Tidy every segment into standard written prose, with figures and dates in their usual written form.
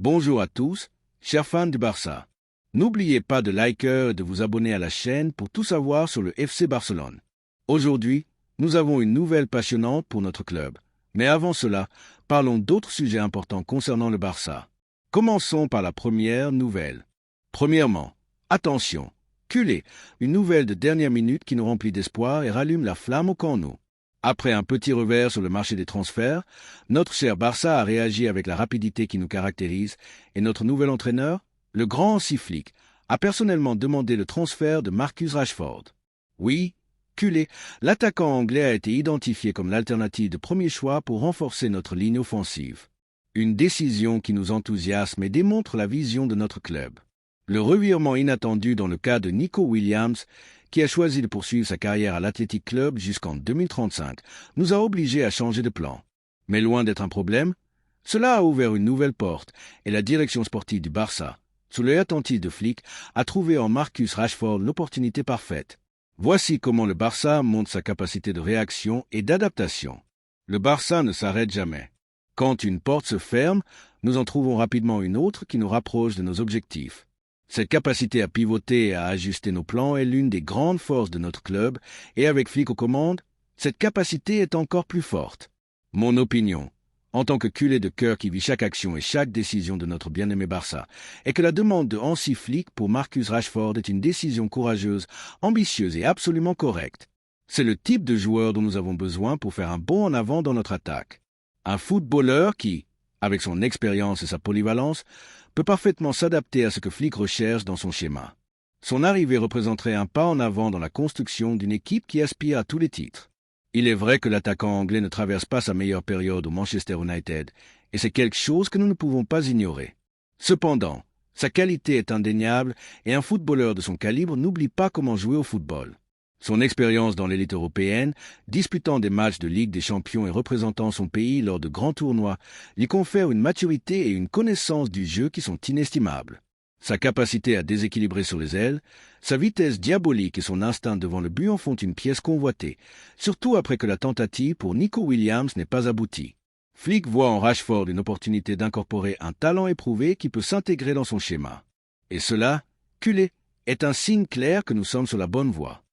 Bonjour à tous, chers fans du Barça. N'oubliez pas de liker et de vous abonner à la chaîne pour tout savoir sur le FC Barcelone. Aujourd'hui, nous avons une nouvelle passionnante pour notre club. Mais avant cela, parlons d'autres sujets importants concernant le Barça. Commençons par la première nouvelle. Premièrement, attention, Culé, une nouvelle de dernière minute qui nous remplit d'espoir et rallume la flamme au Camp Nou. Après un petit revers sur le marché des transferts, notre cher Barça a réagi avec la rapidité qui nous caractérise et notre nouvel entraîneur, le grand Hansi Flick, a personnellement demandé le transfert de Marcus Rashford. Oui, Culé, l'attaquant anglais a été identifié comme l'alternative de premier choix pour renforcer notre ligne offensive. Une décision qui nous enthousiasme et démontre la vision de notre club. Le revirement inattendu dans le cas de Nico Williams, qui a choisi de poursuivre sa carrière à l'Athletic Club jusqu'en 2035, nous a obligés à changer de plan. Mais loin d'être un problème, cela a ouvert une nouvelle porte et la direction sportive du Barça, sous l'œil attentif de Flick, a trouvé en Marcus Rashford l'opportunité parfaite. Voici comment le Barça montre sa capacité de réaction et d'adaptation. Le Barça ne s'arrête jamais. Quand une porte se ferme, nous en trouvons rapidement une autre qui nous rapproche de nos objectifs. Cette capacité à pivoter et à ajuster nos plans est l'une des grandes forces de notre club, et avec Flick aux commandes, cette capacité est encore plus forte. Mon opinion, en tant que culé de cœur qui vit chaque action et chaque décision de notre bien-aimé Barça, est que la demande de Hansi Flick pour Marcus Rashford est une décision courageuse, ambitieuse et absolument correcte. C'est le type de joueur dont nous avons besoin pour faire un bond en avant dans notre attaque. Un footballeur qui, avec son expérience et sa polyvalence, peut parfaitement s'adapter à ce que Flick recherche dans son schéma. Son arrivée représenterait un pas en avant dans la construction d'une équipe qui aspire à tous les titres. Il est vrai que l'attaquant anglais ne traverse pas sa meilleure période au Manchester United, et c'est quelque chose que nous ne pouvons pas ignorer. Cependant, sa qualité est indéniable et un footballeur de son calibre n'oublie pas comment jouer au football. Son expérience dans l'élite européenne, disputant des matchs de Ligue des Champions et représentant son pays lors de grands tournois, lui confère une maturité et une connaissance du jeu qui sont inestimables. Sa capacité à déséquilibrer sur les ailes, sa vitesse diabolique et son instinct devant le but en font une pièce convoitée, surtout après que la tentative pour Nico Williams n'ait pas abouti. Flick voit en Rashford une opportunité d'incorporer un talent éprouvé qui peut s'intégrer dans son schéma. Et cela, culé, est un signe clair que nous sommes sur la bonne voie.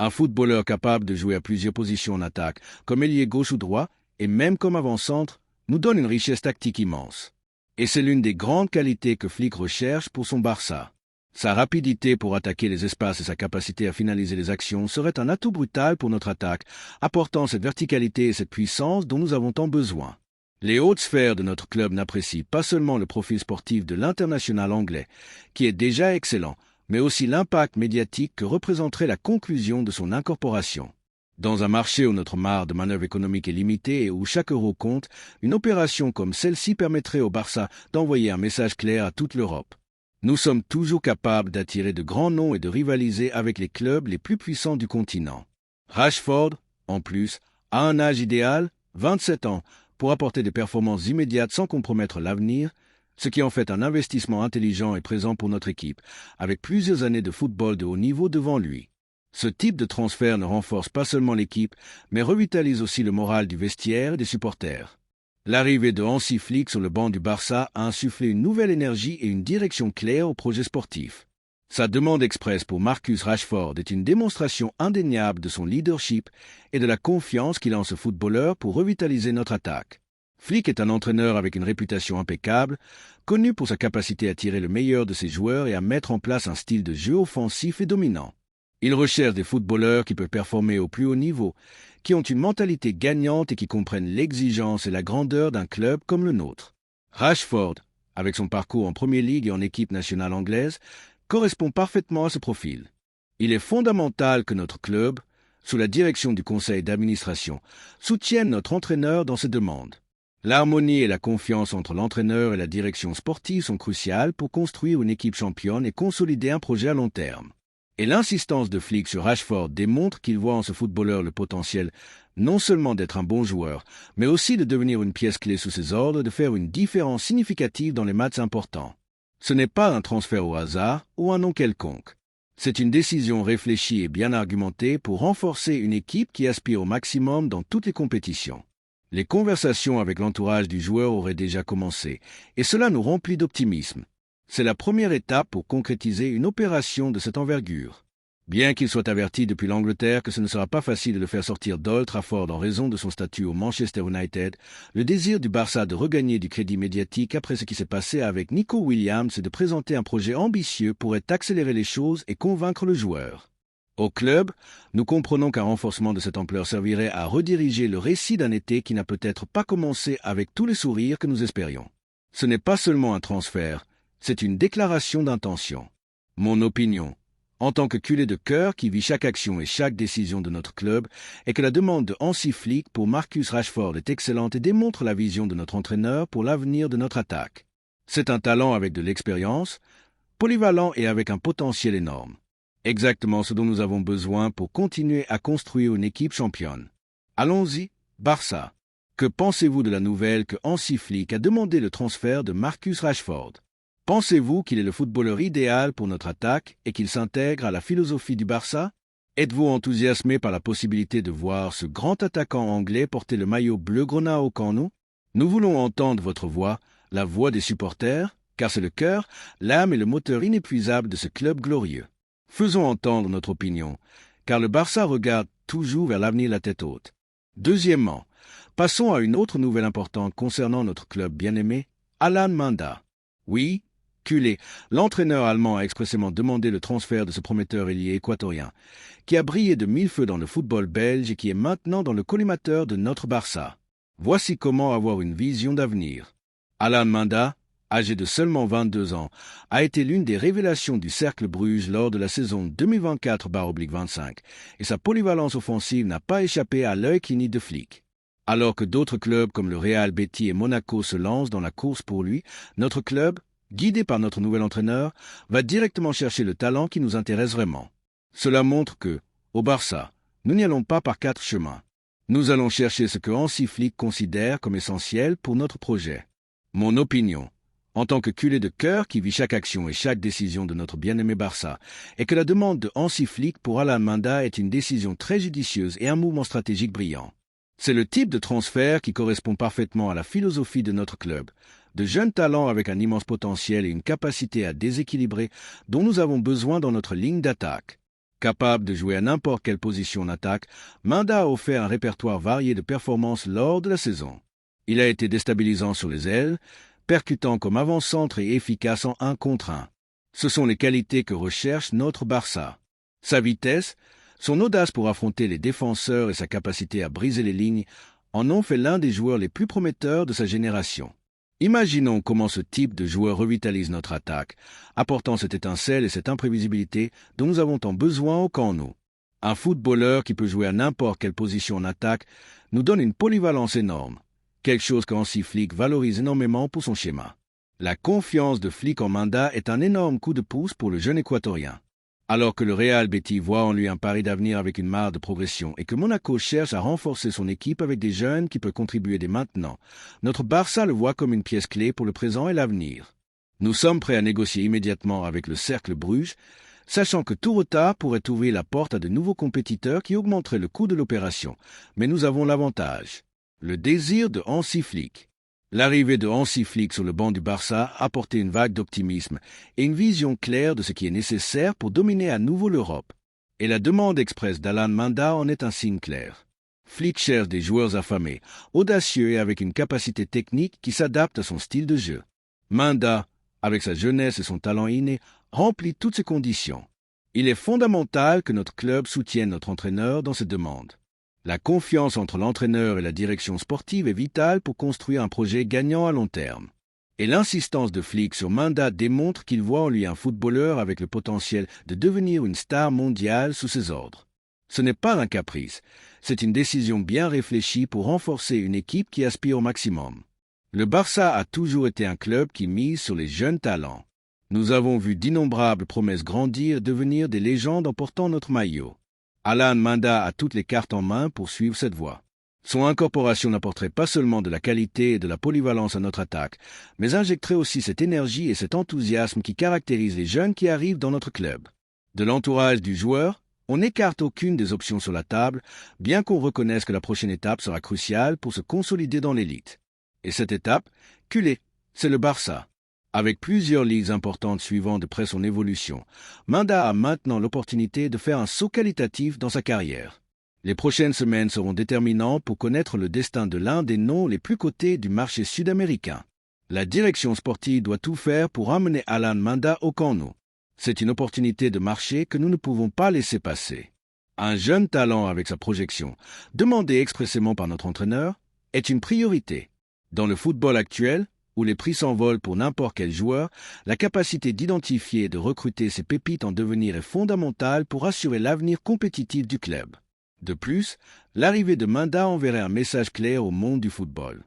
Un footballeur capable de jouer à plusieurs positions en attaque, comme ailier gauche ou droit, et même comme avant-centre, nous donne une richesse tactique immense. Et c'est l'une des grandes qualités que Flick recherche pour son Barça. Sa rapidité pour attaquer les espaces et sa capacité à finaliser les actions seraient un atout brutal pour notre attaque, apportant cette verticalité et cette puissance dont nous avons tant besoin. Les hautes sphères de notre club n'apprécient pas seulement le profil sportif de l'international anglais, qui est déjà excellent, mais aussi l'impact médiatique que représenterait la conclusion de son incorporation. Dans un marché où notre marge de manœuvre économique est limitée et où chaque euro compte, une opération comme celle-ci permettrait au Barça d'envoyer un message clair à toute l'Europe. Nous sommes toujours capables d'attirer de grands noms et de rivaliser avec les clubs les plus puissants du continent. Rashford, en plus, a un âge idéal, 27 ans, pour apporter des performances immédiates sans compromettre l'avenir, ce qui en fait un investissement intelligent et présent pour notre équipe, avec plusieurs années de football de haut niveau devant lui. Ce type de transfert ne renforce pas seulement l'équipe, mais revitalise aussi le moral du vestiaire et des supporters. L'arrivée de Hansi Flick sur le banc du Barça a insufflé une nouvelle énergie et une direction claire au projet sportif. Sa demande expresse pour Marcus Rashford est une démonstration indéniable de son leadership et de la confiance qu'il a en ce footballeur pour revitaliser notre attaque. Flick est un entraîneur avec une réputation impeccable, connu pour sa capacité à tirer le meilleur de ses joueurs et à mettre en place un style de jeu offensif et dominant. Il recherche des footballeurs qui peuvent performer au plus haut niveau, qui ont une mentalité gagnante et qui comprennent l'exigence et la grandeur d'un club comme le nôtre. Rashford, avec son parcours en Premier League et en équipe nationale anglaise, correspond parfaitement à ce profil. Il est fondamental que notre club, sous la direction du conseil d'administration, soutienne notre entraîneur dans ses demandes. L'harmonie et la confiance entre l'entraîneur et la direction sportive sont cruciales pour construire une équipe championne et consolider un projet à long terme. Et l'insistance de Flick sur Rashford démontre qu'il voit en ce footballeur le potentiel non seulement d'être un bon joueur, mais aussi de devenir une pièce clé sous ses ordres et de faire une différence significative dans les matchs importants. Ce n'est pas un transfert au hasard ou un nom quelconque. C'est une décision réfléchie et bien argumentée pour renforcer une équipe qui aspire au maximum dans toutes les compétitions. Les conversations avec l'entourage du joueur auraient déjà commencé, et cela nous remplit d'optimisme. C'est la première étape pour concrétiser une opération de cette envergure. Bien qu'il soit averti depuis l'Angleterre que ce ne sera pas facile de le faire sortir d'Old Trafford en raison de son statut au Manchester United, le désir du Barça de regagner du crédit médiatique après ce qui s'est passé avec Nico Williams et de présenter un projet ambitieux pourrait accélérer les choses et convaincre le joueur. Au club, nous comprenons qu'un renforcement de cette ampleur servirait à rediriger le récit d'un été qui n'a peut-être pas commencé avec tous les sourires que nous espérions. Ce n'est pas seulement un transfert, c'est une déclaration d'intention. Mon opinion, en tant que culé de cœur qui vit chaque action et chaque décision de notre club, est que la demande de Hansi Flick pour Marcus Rashford est excellente et démontre la vision de notre entraîneur pour l'avenir de notre attaque. C'est un talent avec de l'expérience, polyvalent et avec un potentiel énorme. Exactement ce dont nous avons besoin pour continuer à construire une équipe championne. Allons-y, Barça. Que pensez-vous de la nouvelle que Hansi Flick a demandé le transfert de Marcus Rashford? Pensez-vous qu'il est le footballeur idéal pour notre attaque et qu'il s'intègre à la philosophie du Barça? Êtes-vous enthousiasmé par la possibilité de voir ce grand attaquant anglais porter le maillot bleu-grenat au Camp Nou? Nous voulons entendre votre voix, la voix des supporters, car c'est le cœur, l'âme et le moteur inépuisable de ce club glorieux. Faisons entendre notre opinion, car le Barça regarde toujours vers l'avenir la tête haute. Deuxièmement, passons à une autre nouvelle importante concernant notre club bien-aimé, Alan Manda. Oui, culé, l'entraîneur allemand a expressément demandé le transfert de ce prometteur ailier équatorien, qui a brillé de mille feux dans le football belge et qui est maintenant dans le collimateur de notre Barça. Voici comment avoir une vision d'avenir. Alan Manda, âgé de seulement 22 ans, a été l'une des révélations du Cercle Bruges lors de la saison 2024/25, et sa polyvalence offensive n'a pas échappé à l'œil clinique de Flick. Alors que d'autres clubs comme le Real Betis et Monaco se lancent dans la course pour lui, notre club, guidé par notre nouvel entraîneur, va directement chercher le talent qui nous intéresse vraiment. Cela montre que, au Barça, nous n'y allons pas par 4 chemins. Nous allons chercher ce que Hansi Flick considère comme essentiel pour notre projet. Mon opinion, en tant que culé de cœur qui vit chaque action et chaque décision de notre bien-aimé Barça, est que la demande de Hansi Flick pour Alan Manda est une décision très judicieuse et un mouvement stratégique brillant. C'est le type de transfert qui correspond parfaitement à la philosophie de notre club, de jeunes talents avec un immense potentiel et une capacité à déséquilibrer dont nous avons besoin dans notre ligne d'attaque. Capable de jouer à n'importe quelle position en attaque, Manda a offert un répertoire varié de performances lors de la saison. Il a été déstabilisant sur les ailes, percutant comme avant-centre et efficace en 1 contre 1. Ce sont les qualités que recherche notre Barça. Sa vitesse, son audace pour affronter les défenseurs et sa capacité à briser les lignes en ont fait l'un des joueurs les plus prometteurs de sa génération. Imaginons comment ce type de joueur revitalise notre attaque, apportant cette étincelle et cette imprévisibilité dont nous avons tant besoin au Camp Nou. Un footballeur qui peut jouer à n'importe quelle position en attaque nous donne une polyvalence énorme, quelque chose que Hansi Flick valorise énormément pour son schéma. La confiance de Flick en Manda est un énorme coup de pouce pour le jeune équatorien. Alors que le Real Betis voit en lui un pari d'avenir avec une marge de progression et que Monaco cherche à renforcer son équipe avec des jeunes qui peuvent contribuer dès maintenant, notre Barça le voit comme une pièce clé pour le présent et l'avenir. Nous sommes prêts à négocier immédiatement avec le Cercle Bruges, sachant que tout retard pourrait ouvrir la porte à de nouveaux compétiteurs qui augmenteraient le coût de l'opération. Mais nous avons l'avantage, le désir de Hansi Flick. L'arrivée de Hansi Flick sur le banc du Barça a apporté une vague d'optimisme et une vision claire de ce qui est nécessaire pour dominer à nouveau l'Europe. Et la demande expresse d'Alan Manda en est un signe clair. Flick cherche des joueurs affamés, audacieux et avec une capacité technique qui s'adapte à son style de jeu. Manda, avec sa jeunesse et son talent inné, remplit toutes ces conditions. Il est fondamental que notre club soutienne notre entraîneur dans cette demande. La confiance entre l'entraîneur et la direction sportive est vitale pour construire un projet gagnant à long terme. Et l'insistance de Flick sur Manda démontre qu'il voit en lui un footballeur avec le potentiel de devenir une star mondiale sous ses ordres. Ce n'est pas un caprice, c'est une décision bien réfléchie pour renforcer une équipe qui aspire au maximum. Le Barça a toujours été un club qui mise sur les jeunes talents. Nous avons vu d'innombrables promesses grandir et devenir des légendes en portant notre maillot. Alan Manda a toutes les cartes en main pour suivre cette voie. Son incorporation n'apporterait pas seulement de la qualité et de la polyvalence à notre attaque, mais injecterait aussi cette énergie et cet enthousiasme qui caractérisent les jeunes qui arrivent dans notre club. De l'entourage du joueur, On n'écarte aucune des options sur la table, bien qu'on reconnaisse que la prochaine étape sera cruciale pour se consolider dans l'élite. Et cette étape, culé, c'est le Barça. Avec plusieurs ligues importantes suivant de près son évolution, Manda a maintenant l'opportunité de faire un saut qualitatif dans sa carrière. Les prochaines semaines seront déterminantes pour connaître le destin de l'un des noms les plus cotés du marché sud-américain. La direction sportive doit tout faire pour amener Alan Manda au Camp Nou. C'est une opportunité de marché que nous ne pouvons pas laisser passer. Un jeune talent avec sa projection, demandé expressément par notre entraîneur, est une priorité. Dans le football actuel, où les prix s'envolent pour n'importe quel joueur, la capacité d'identifier et de recruter ces pépites en devenir est fondamentale pour assurer l'avenir compétitif du club. De plus, l'arrivée de Manda enverrait un message clair au monde du football.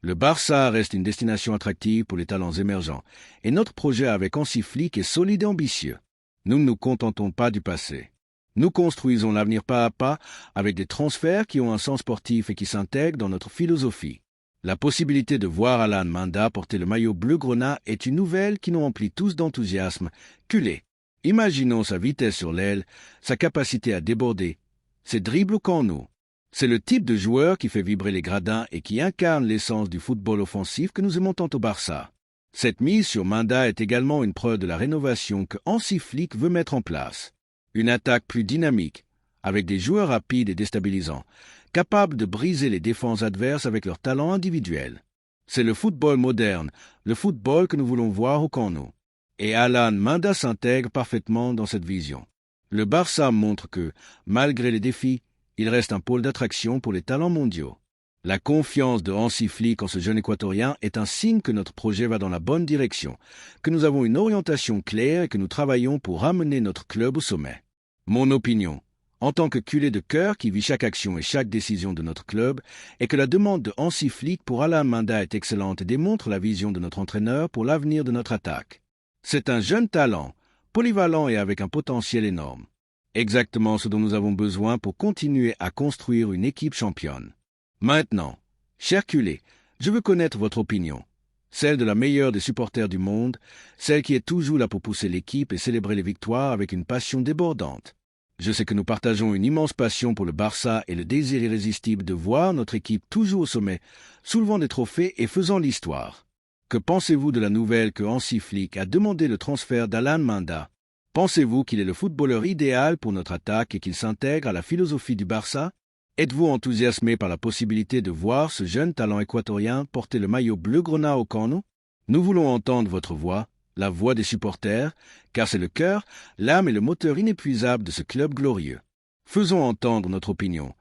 Le Barça reste une destination attractive pour les talents émergents, et notre projet avec Hansi Flick est solide et ambitieux. Nous ne nous contentons pas du passé. Nous construisons l'avenir pas à pas avec des transferts qui ont un sens sportif et qui s'intègrent dans notre philosophie. La possibilité de voir Alan Manda porter le maillot bleu-grenat est une nouvelle qui nous remplit tous d'enthousiasme. Culé. Imaginons sa vitesse sur l'aile, sa capacité à déborder, ses dribbles au Camp Nou. C'est le type de joueur qui fait vibrer les gradins et qui incarne l'essence du football offensif que nous aimons tant au Barça. Cette mise sur Manda est également une preuve de la rénovation que Hansi Flick veut mettre en place. Une attaque plus dynamique, avec des joueurs rapides et déstabilisants, capables de briser les défenses adverses avec leur talent individuel. C'est le football moderne, le football que nous voulons voir au Camp Nou. Et Alan Manda s'intègre parfaitement dans cette vision. Le Barça montre que, malgré les défis, il reste un pôle d'attraction pour les talents mondiaux. La confiance de Hansi Flick en ce jeune Équatorien est un signe que notre projet va dans la bonne direction, que nous avons une orientation claire et que nous travaillons pour ramener notre club au sommet. Mon opinion, en tant que culé de cœur qui vit chaque action et chaque décision de notre club, est que la demande de Hansi Flick pour Alan Manda est excellente et démontre la vision de notre entraîneur pour l'avenir de notre attaque. C'est un jeune talent, polyvalent et avec un potentiel énorme. Exactement ce dont nous avons besoin pour continuer à construire une équipe championne. Maintenant, cher culé, je veux connaître votre opinion, celle de la meilleure des supporters du monde, celle qui est toujours là pour pousser l'équipe et célébrer les victoires avec une passion débordante. Je sais que nous partageons une immense passion pour le Barça et le désir irrésistible de voir notre équipe toujours au sommet, soulevant des trophées et faisant l'histoire. Que pensez-vous de la nouvelle que Hansi Flick a demandé le transfert d'Alan Manda? Pensez-vous qu'il est le footballeur idéal pour notre attaque et qu'il s'intègre à la philosophie du Barça? Êtes-vous enthousiasmé par la possibilité de voir ce jeune talent équatorien porter le maillot bleu-grenat au Camp Nou? Nous voulons entendre votre voix, la voix des supporters, car c'est le cœur, l'âme et le moteur inépuisable de ce club glorieux. Faisons entendre notre opinion,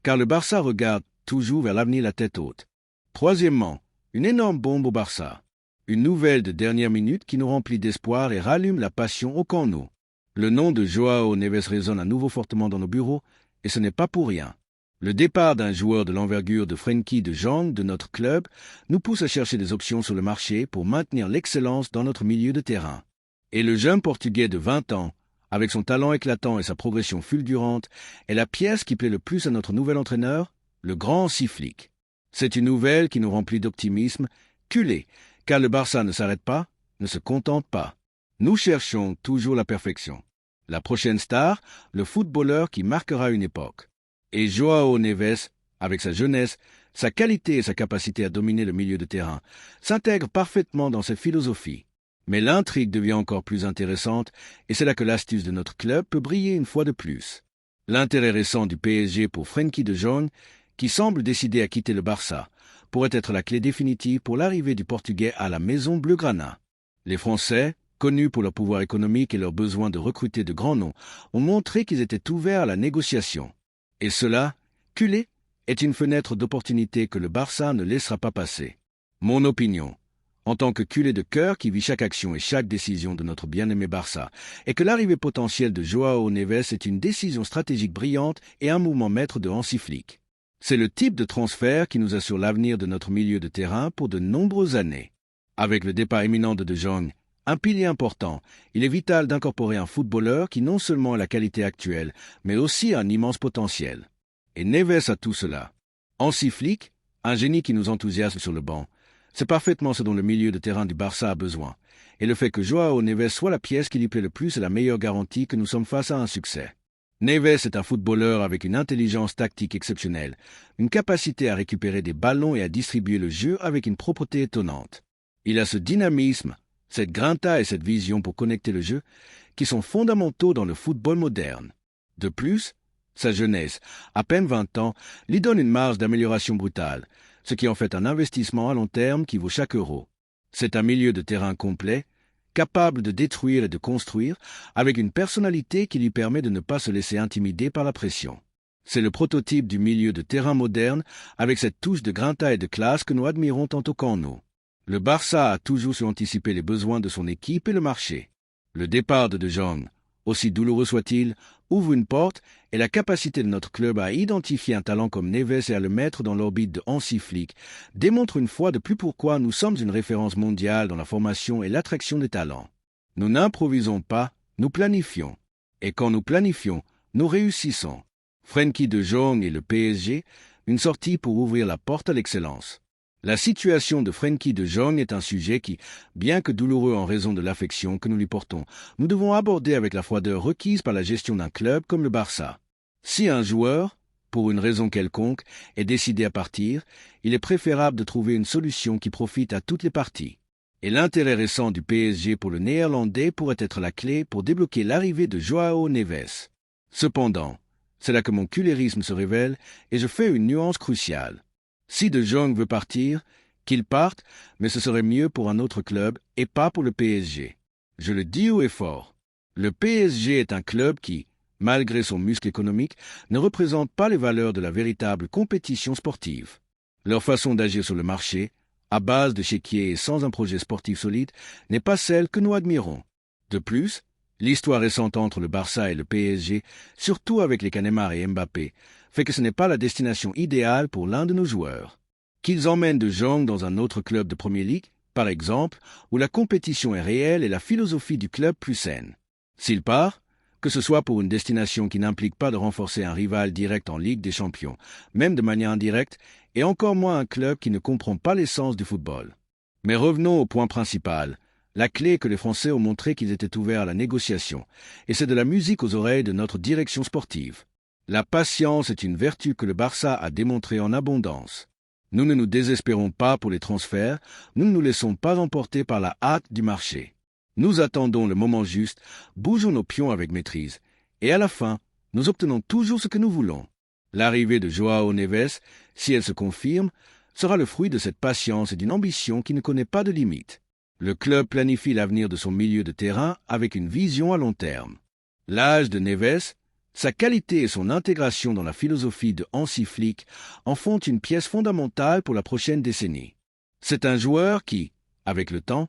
car le Barça regarde toujours vers l'avenir la tête haute. Troisièmement, une énorme bombe au Barça. Une nouvelle de dernière minute qui nous remplit d'espoir et rallume la passion au Camp Nou. Le nom de Joao Neves résonne à nouveau fortement dans nos bureaux, et ce n'est pas pour rien. Le départ d'un joueur de l'envergure de Frenkie de Jong de notre club nous pousse à chercher des options sur le marché pour maintenir l'excellence dans notre milieu de terrain. Et le jeune Portugais de 20 ans, avec son talent éclatant et sa progression fulgurante, est la pièce qui plaît le plus à notre nouvel entraîneur, le grand Hansi Flick. C'est une nouvelle qui nous remplit d'optimisme, culé, car le Barça ne s'arrête pas, ne se contente pas. Nous cherchons toujours la perfection. La prochaine star, le footballeur qui marquera une époque. Et Joao Neves, avec sa jeunesse, sa qualité et sa capacité à dominer le milieu de terrain, s'intègre parfaitement dans cette philosophie. Mais l'intrigue devient encore plus intéressante, et c'est là que l'astuce de notre club peut briller une fois de plus. L'intérêt récent du PSG pour Frenkie de Jong, qui semble décidé à quitter le Barça, pourrait être la clé définitive pour l'arrivée du Portugais à la maison bleugrana. Les Français, connus pour leur pouvoir économique et leur besoin de recruter de grands noms, ont montré qu'ils étaient ouverts à la négociation. Et cela, culé, est une fenêtre d'opportunité que le Barça ne laissera pas passer. Mon opinion, en tant que culé de cœur qui vit chaque action et chaque décision de notre bien-aimé Barça, est que l'arrivée potentielle de Joao Neves est une décision stratégique brillante et un mouvement maître de Hansi Flick. C'est le type de transfert qui nous assure l'avenir de notre milieu de terrain pour de nombreuses années. Avec le départ imminent de Jong, un pilier important, il est vital d'incorporer un footballeur qui non seulement a la qualité actuelle, mais aussi un immense potentiel. Et Neves a tout cela. Hansi Flick, un génie qui nous enthousiasme sur le banc, c'est parfaitement ce dont le milieu de terrain du Barça a besoin. Et le fait que Joao Neves soit la pièce qui lui plaît le plus est la meilleure garantie que nous sommes face à un succès. Neves est un footballeur avec une intelligence tactique exceptionnelle, une capacité à récupérer des ballons et à distribuer le jeu avec une propreté étonnante. Il a ce dynamisme, cette grinta et cette vision pour connecter le jeu qui sont fondamentaux dans le football moderne. De plus, sa jeunesse, à peine 20 ans, lui donne une marge d'amélioration brutale, ce qui en fait un investissement à long terme qui vaut chaque euro. C'est un milieu de terrain complet, capable de détruire et de construire, avec une personnalité qui lui permet de ne pas se laisser intimider par la pression. C'est le prototype du milieu de terrain moderne, avec cette touche de grinta et de classe que nous admirons tantôt qu'en nous. Le Barça a toujours su anticiper les besoins de son équipe et le marché. Le départ de Jong, aussi douloureux soit-il, ouvre une porte et la capacité de notre club à identifier un talent comme Neves et à le mettre dans l'orbite de Hansi Flick démontre une fois de plus pourquoi nous sommes une référence mondiale dans la formation et l'attraction des talents. Nous n'improvisons pas, nous planifions. Et quand nous planifions, nous réussissons. Frenkie de Jong et le PSG, une sortie pour ouvrir la porte à l'excellence. La situation de Frenkie de Jong est un sujet qui, bien que douloureux en raison de l'affection que nous lui portons, nous devons aborder avec la froideur requise par la gestion d'un club comme le Barça. Si un joueur, pour une raison quelconque, est décidé à partir, il est préférable de trouver une solution qui profite à toutes les parties. Et l'intérêt récent du PSG pour le Néerlandais pourrait être la clé pour débloquer l'arrivée de Joao Neves. Cependant, c'est là que mon culérisme se révèle et je fais une nuance cruciale. Si De Jong veut partir, qu'il parte, mais ce serait mieux pour un autre club et pas pour le PSG. Je le dis haut et fort. Le PSG est un club qui, malgré son muscle économique, ne représente pas les valeurs de la véritable compétition sportive. Leur façon d'agir sur le marché, à base de chéquiers et sans un projet sportif solide, n'est pas celle que nous admirons. De plus, l'histoire récente entre le Barça et le PSG, surtout avec les Neymar et Mbappé, fait que ce n'est pas la destination idéale pour l'un de nos joueurs. Qu'ils emmènent De Jong dans un autre club de Premier League, par exemple, où la compétition est réelle et la philosophie du club plus saine. S'il part, que ce soit pour une destination qui n'implique pas de renforcer un rival direct en Ligue des Champions, même de manière indirecte, et encore moins un club qui ne comprend pas l'essence du football. Mais revenons au point principal. La clé est que les Français ont montré qu'ils étaient ouverts à la négociation, et c'est de la musique aux oreilles de notre direction sportive. La patience est une vertu que le Barça a démontrée en abondance. Nous ne nous désespérons pas pour les transferts, nous ne nous laissons pas emporter par la hâte du marché. Nous attendons le moment juste, bougeons nos pions avec maîtrise, et à la fin, nous obtenons toujours ce que nous voulons. L'arrivée de Joao Neves, si elle se confirme, sera le fruit de cette patience et d'une ambition qui ne connaît pas de limite. Le club planifie l'avenir de son milieu de terrain avec une vision à long terme. L'âge de Neves, sa qualité et son intégration dans la philosophie de Hansi Flick en font une pièce fondamentale pour la prochaine décennie. C'est un joueur qui, avec le temps,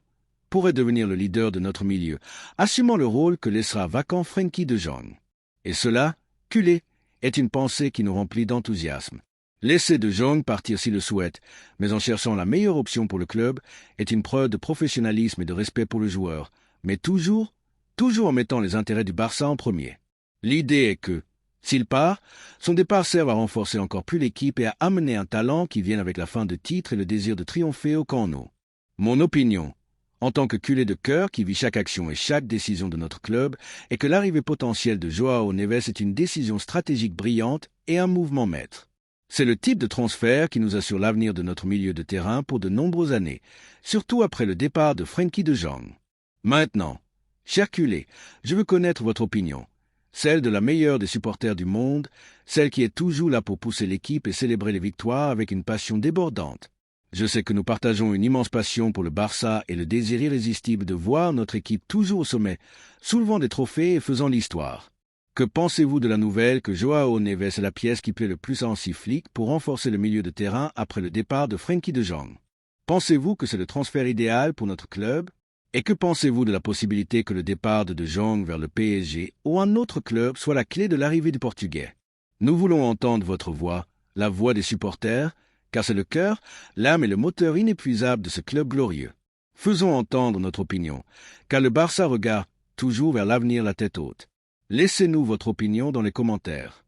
pourrait devenir le leader de notre milieu, assumant le rôle que laissera vacant Frenkie de Jong. Et cela, culé, est une pensée qui nous remplit d'enthousiasme. Laisser De Jong partir s'il le souhaite, mais en cherchant la meilleure option pour le club, est une preuve de professionnalisme et de respect pour le joueur, mais toujours en mettant les intérêts du Barça en premier. L'idée est que, s'il part, son départ serve à renforcer encore plus l'équipe et à amener un talent qui vienne avec la fin de titre et le désir de triompher au Camp Nou. Mon opinion, en tant que culé de cœur qui vit chaque action et chaque décision de notre club, est que l'arrivée potentielle de Joao Neves est une décision stratégique brillante et un mouvement maître. C'est le type de transfert qui nous assure l'avenir de notre milieu de terrain pour de nombreuses années, surtout après le départ de Frenkie de Jong. Maintenant, cher culé, je veux connaître votre opinion. Celle de la meilleure des supporters du monde, celle qui est toujours là pour pousser l'équipe et célébrer les victoires avec une passion débordante. Je sais que nous partageons une immense passion pour le Barça et le désir irrésistible de voir notre équipe toujours au sommet, soulevant des trophées et faisant l'histoire. Que pensez-vous de la nouvelle que Joao Neves est la pièce qui plaît le plus à Hansi Flick pour renforcer le milieu de terrain après le départ de Frenkie de Jong? Pensez-vous que c'est le transfert idéal pour notre club? Et que pensez-vous de la possibilité que le départ de Jong vers le PSG ou un autre club soit la clé de l'arrivée du Portugais? Nous voulons entendre votre voix, la voix des supporters, car c'est le cœur, l'âme et le moteur inépuisable de ce club glorieux. Faisons entendre notre opinion, car le Barça regarde toujours vers l'avenir la tête haute. Laissez-nous votre opinion dans les commentaires.